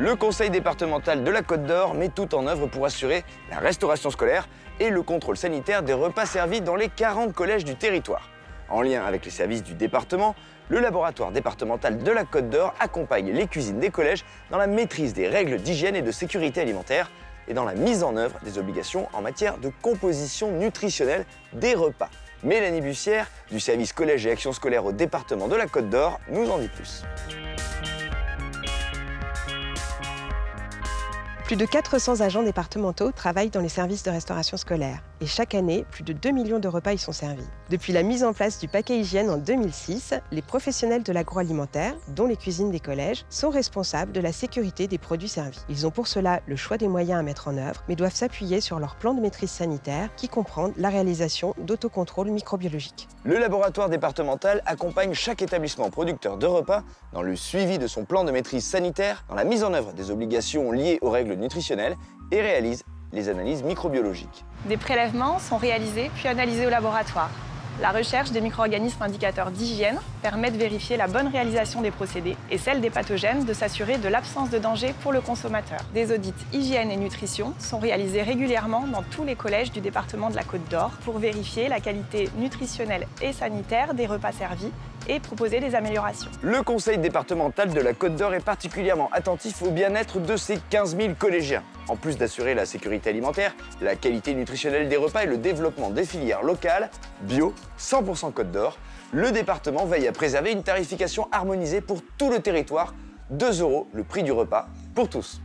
Le conseil départemental de la Côte d'Or met tout en œuvre pour assurer la restauration scolaire et le contrôle sanitaire des repas servis dans les 40 collèges du territoire. En lien avec les services du département, le laboratoire départemental de la Côte d'Or accompagne les cuisines des collèges dans la maîtrise des règles d'hygiène et de sécurité alimentaire et dans la mise en œuvre des obligations en matière de composition nutritionnelle des repas. Mélanie Bussière, du service collège et action scolaire au département de la Côte d'Or, nous en dit plus. Plus de 400 agents départementaux travaillent dans les services de restauration scolaire. Et chaque année, plus de 2 millions de repas y sont servis. Depuis la mise en place du paquet hygiène en 2006, les professionnels de l'agroalimentaire, dont les cuisines des collèges, sont responsables de la sécurité des produits servis. Ils ont pour cela le choix des moyens à mettre en œuvre, mais doivent s'appuyer sur leur plan de maîtrise sanitaire qui comprend la réalisation d'autocontrôle microbiologique. Le laboratoire départemental accompagne chaque établissement producteur de repas dans le suivi de son plan de maîtrise sanitaire, dans la mise en œuvre des obligations liées aux règles nutritionnelles et réalise les analyses microbiologiques. Des prélèvements sont réalisés puis analysés au laboratoire. La recherche des micro-organismes indicateurs d'hygiène permet de vérifier la bonne réalisation des procédés et celle des pathogènes de s'assurer de l'absence de danger pour le consommateur. Des audits hygiène et nutrition sont réalisés régulièrement dans tous les collèges du département de la Côte d'Or pour vérifier la qualité nutritionnelle et sanitaire des repas servis et proposer des améliorations. Le conseil départemental de la Côte d'Or est particulièrement attentif au bien-être de ses 15 000 collégiens. En plus d'assurer la sécurité alimentaire, la qualité nutritionnelle des repas et le développement des filières locales, bio, 100% Côte d'Or, le département veille à préserver une tarification harmonisée pour tout le territoire, 2 € le prix du repas pour tous.